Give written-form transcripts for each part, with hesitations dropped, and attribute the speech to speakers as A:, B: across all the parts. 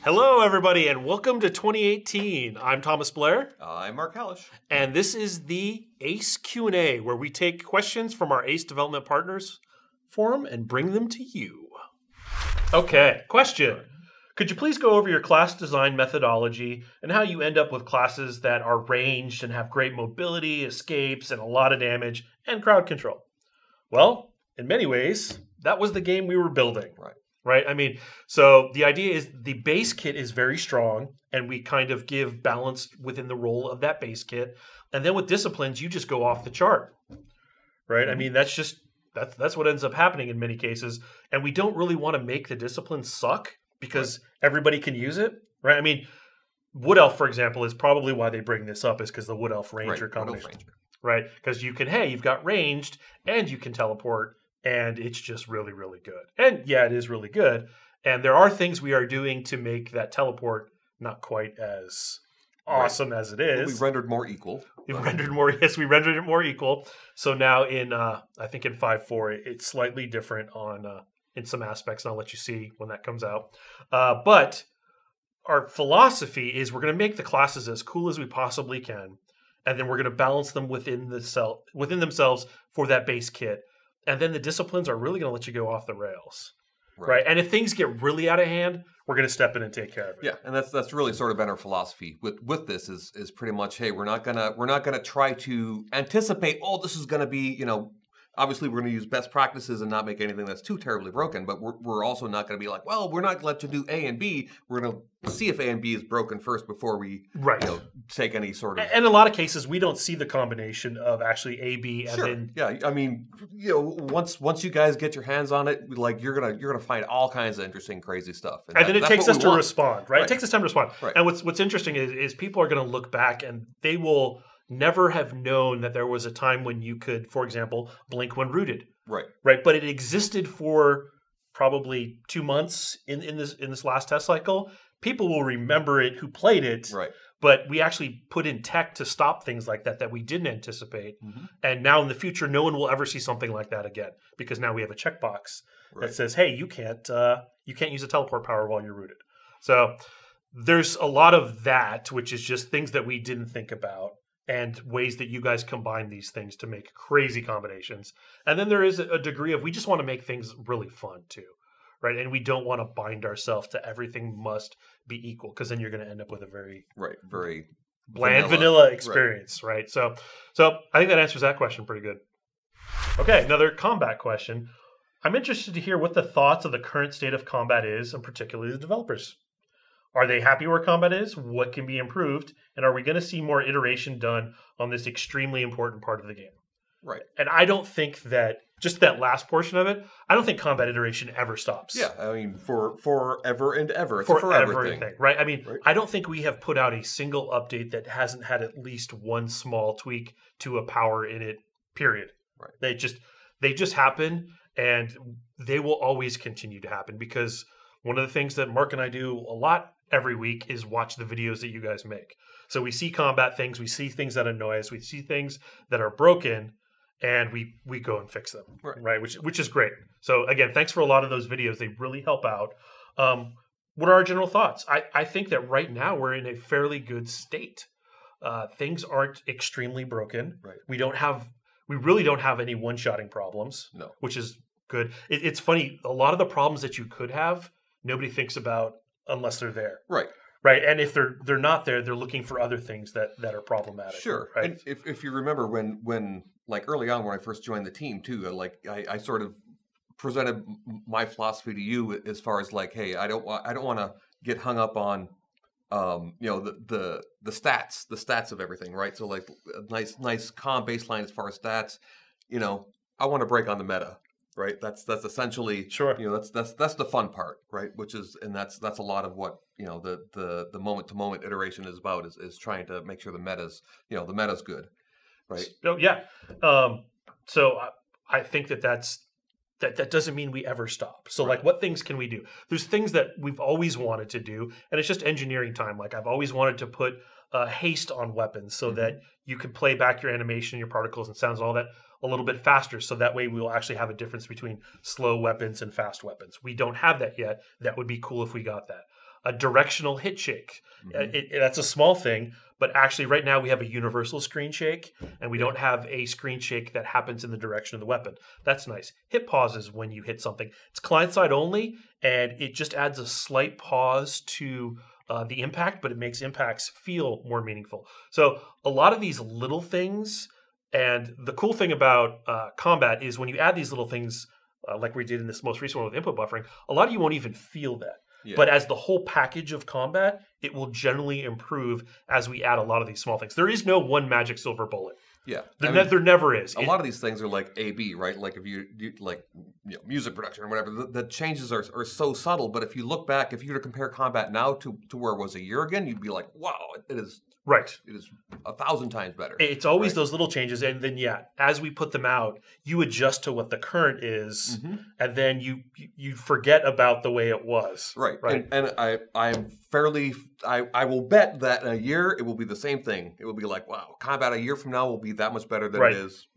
A: Hello, everybody, and welcome to 2018. I'm Thomas Blair,
B: I'm Mark Halash.
A: and this is the ACE Q&A, where we take questions from our ACE development partners forum and bring them to you. Okay, question. Could you please go over your class design methodology and how you end up with classes that are ranged and have great mobility, escapes, and a lot of damage, and crowd control? Well, in many ways, that was the game we were building. Right? I mean, so the idea is the base kit is very strong, and we kind of give balance within the role of that base kit. And then with disciplines, you just go off the chart. Right? I mean, that's what ends up happening in many cases. And we don't really want to make the discipline suck because everybody can use it. Right? I mean, Wood Elf, for example, is probably why they bring this up, is because the Wood Elf Ranger combination. Right? Because you can, hey, you've got ranged and you can teleport. And it's just really, really good. And yeah, it is really good. And there are things we are doing to make that teleport not quite as awesome as it is.
B: We've rendered more equal.
A: We rendered it more equal. So now in, I think in 5.4, it's slightly different on in some aspects, and I'll let you see when that comes out. But our philosophy is we're going to make the classes as cool as we possibly can, and then we're going to balance them within themselves for that base kit. And then the disciplines are really going to let you go off the rails, right? And if things get really out of hand, we're going to step in and take care of it.
B: Yeah, and that's really sort of been our philosophy with this is pretty much, hey, we're not gonna try to anticipate, oh, this is going to be, obviously we're going to use best practices and not make anything that's too terribly broken, but we're also not going to be like, well, we're not going to let you do A and B. We're going to see if A and B is broken first before we take any sort of.
A: And in a lot of cases, we don't see the combination of actually A, B, and then.
B: Yeah, I mean, once you guys get your hands on it, like you're gonna find all kinds of interesting, crazy stuff.
A: And then it takes us to respond, right? It takes us time to respond. Right. And what's interesting is people are going to look back and they will never have known that there was a time when you could, for example, blink when rooted. Right. But it existed for probably 2 months in this last test cycle. People will remember it who played it. Right. But we actually put in tech to stop things like that we didn't anticipate. Mm-hmm. And now in the future, no one will ever see something like that again, because now we have a checkbox that says, hey, you can't use a teleport power while you're rooted. So there's a lot of that, which is just things that we didn't think about, and ways that you guys combine these things to make crazy combinations. And then there is a degree of we just want to make things really fun too, right? And we don't want to bind ourselves to everything must be equal, because then you're going to end up with a very bland vanilla experience, right? So I think that answers that question pretty good. Okay, another combat question. I'm interested to hear what the thoughts of the current state of combat is, and particularly the developers. Are they happy where combat is? What can be improved? And are we going to see more iteration done on this extremely important part of the game? Right. And I don't think that, just that last portion of it, I don't think combat iteration ever stops.
B: Yeah, I mean, forever and ever. It's a forever thing.
A: Right? I mean, I don't think we have put out a single update that hasn't had at least one small tweak to a power in it, period. Right. They just happen, and they will always continue to happen, because one of the things that Mark and I do a lot every week is watch the videos that you guys make. So we see combat things, we see things that annoy us, we see things that are broken, and we go and fix them, right? Which is great. So again, thanks for a lot of those videos. They really help out. What are our general thoughts? I think that right now we're in a fairly good state. Things aren't extremely broken. Right. We really don't have any one-shotting problems, which is good. It's funny, a lot of the problems that you could have, nobody thinks about unless they're there. Right. And if they're not there, they're looking for other things that are problematic.
B: Sure. Right? And if you remember when like early on when I first joined the team too, like I sort of presented my philosophy to you as far as like, hey, I don't want to get hung up on the stats of everything, right? So like a nice calm baseline as far as stats, I want to break on the meta. Right, that's essentially that's the fun part, right? Which is, and that's a lot of what the moment to moment iteration is about, is trying to make sure the meta's good, right?
A: Oh yeah, so I think that doesn't mean we ever stop. So like, what things can we do? There's things that we've always wanted to do, and it's just engineering time. Like I've always wanted to put haste on weapons so that you can play back your animation, your particles and sounds, and all that a little bit faster, so that way we will actually have a difference between slow weapons and fast weapons. We don't have that yet. That would be cool if we got that. a directional hit shake. That's a small thing, but actually right now we have a universal screen shake, and we don't have a screen shake that happens in the direction of the weapon. That's nice. Hit pauses when you hit something. It's client side only, and it just adds a slight pause to the impact, but it makes impacts feel more meaningful. So a lot of these little things, and the cool thing about combat is when you add these little things, like we did in this most recent one with input buffering, a lot of you won't even feel that. Yeah. But as the whole package of combat, it will generally improve as we add a lot of these small things. There is no one magic silver bullet.
B: Yeah,
A: there never is.
B: A lot of these things are like A/B, right? Like if you like music production or whatever, the changes are so subtle. But if you look back, if you were to compare combat now to where it was a year ago, you'd be like, wow, it is.
A: Right.
B: It is 1,000 times better.
A: It's always those little changes. And then, as we put them out, you adjust to what the current is, and then you forget about the way it was.
B: Right. And I'm fairly, I will bet that in a year, it will be the same thing. It will be like, wow, combat a year from now will be that much better than it is,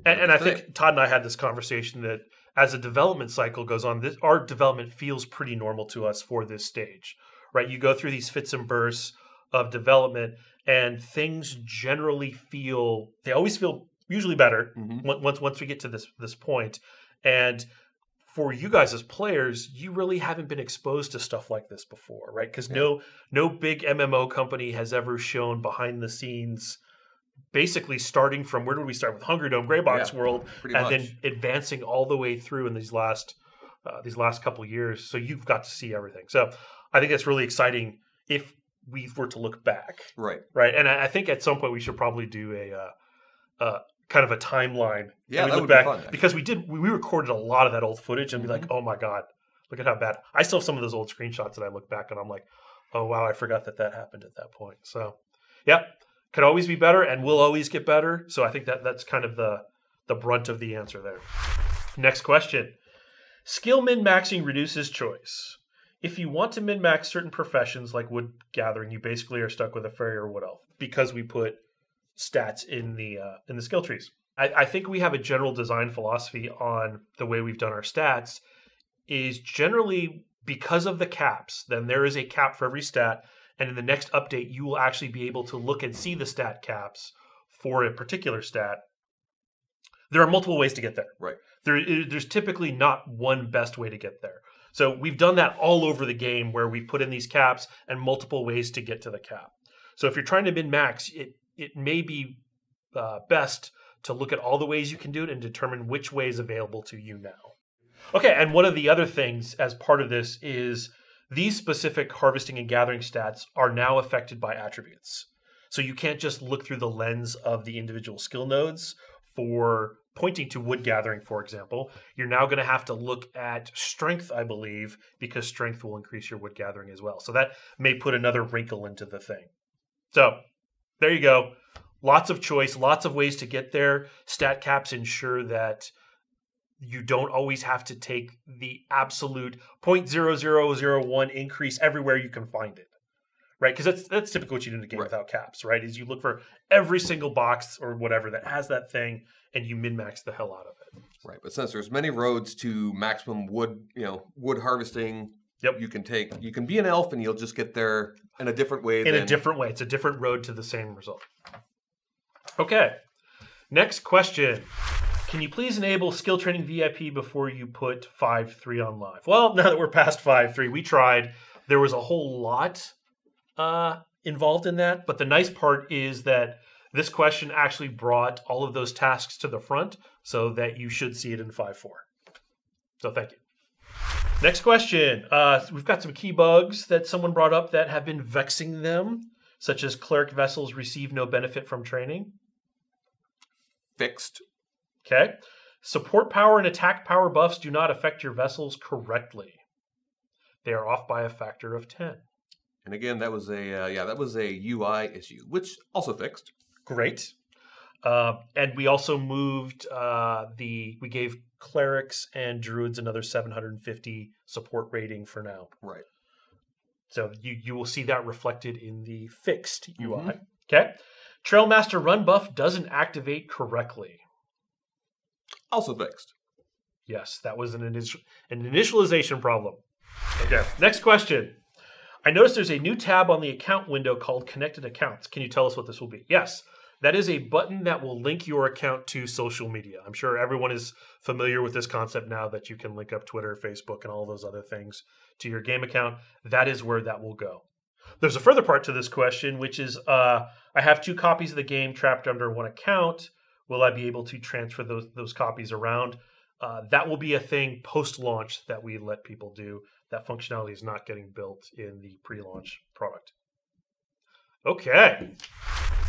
A: And I think Todd and I had this conversation that as a development cycle goes on, our development feels pretty normal to us for this stage, right? You go through these fits and bursts of development, and things generally they always feel usually better once we get to this point. And for you guys as players, you really haven't been exposed to stuff like this before, right? Because no big MMO company has ever shown behind the scenes, basically starting from, where did we start with? Hungry Dome, Greybox World, and then advancing all the way through in these last couple of years. So you've got to see everything. So I think that's really exciting if we were to look back. Right. And I think at some point we should probably do a kind of a timeline.
B: Yeah, that would
A: be
B: fun.
A: Because we recorded a lot of that old footage and be like, oh my God, look at how bad. I still have some of those old screenshots that I look back and I'm like, oh wow, I forgot that happened at that point. So could always be better and will always get better. So I think that's kind of the brunt of the answer there. Next question. Skill min-maxing reduces choice. If you want to min-max certain professions like wood gathering, you basically are stuck with a fairy or wood elf because we put stats in the skill trees. I think we have a general design philosophy on the way we've done our stats is generally because of the caps. Then there is a cap for every stat, and in the next update, you will actually be able to look and see the stat caps for a particular stat. There are multiple ways to get there.
B: Right.
A: There's typically not one best way to get there. So we've done that all over the game where we've put in these caps and multiple ways to get to the cap. So if you're trying to min-max, it may be best to look at all the ways you can do it and determine which way is available to you now. Okay, and one of the other things as part of this is these specific harvesting and gathering stats are now affected by attributes. So you can't just look through the lens of the individual skill nodes for pointing to wood gathering, for example. You're now going to have to look at strength, I believe, because strength will increase your wood gathering as well. So that may put another wrinkle into the thing. So there you go. Lots of choice, lots of ways to get there. Stat caps ensure that you don't always have to take the absolute 0.0001 increase everywhere you can find it. Right? Because that's typically what you do in a game without caps, right? Is you look for every single box or whatever that has that thing and you min-max the hell out of it.
B: Right. But since there's many roads to maximum wood harvesting, you can be an elf and you'll just get there in a different way.
A: A different way. It's a different road to the same result. Okay. Next question. Can you please enable skill training VIP before you put 5.3 on live? Well, now that we're past 5.3, we tried. There was a whole lot involved in that. But the nice part is that this question actually brought all of those tasks to the front so that you should see it in 5.4. So thank you. Next question. We've got some key bugs that someone brought up that have been vexing them, such as cleric vessels receive no benefit from training.
B: Fixed.
A: Okay. Support power and attack power buffs do not affect your vessels correctly. They are off by a factor of 10.
B: And again, that was a UI issue, which also fixed.
A: Great. And we also moved we gave clerics and druids another 750 support rating for now.
B: Right.
A: So you will see that reflected in the fixed UI. Okay. Trailmaster run buff doesn't activate correctly.
B: Also fixed.
A: Yes, that was an initialization problem. Okay. Next question. I noticed there's a new tab on the account window called Connected Accounts. Can you tell us what this will be? Yes, that is a button that will link your account to social media. I'm sure everyone is familiar with this concept now that you can link up Twitter, Facebook, and all those other things to your game account. That is where that will go. There's a further part to this question, which is I have 2 copies of the game trapped under one account. Will I be able to transfer those copies around? That will be a thing post-launch that we let people do. That functionality is not getting built in the pre-launch product. Okay.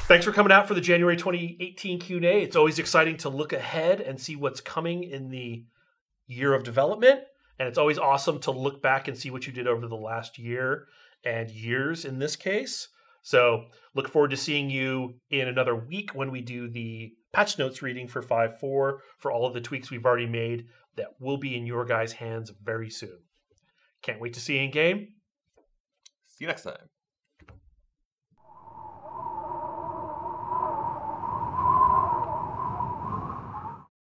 A: Thanks for coming out for the January 2018 Q&A. It's always exciting to look ahead and see what's coming in the year of development. And it's always awesome to look back and see what you did over the last year and years in this case. So look forward to seeing you in another week when we do the patch notes reading for 5.4 for all of the tweaks we've already made that will be in your guys' hands very soon. Can't wait to see you in game.
B: See you next time.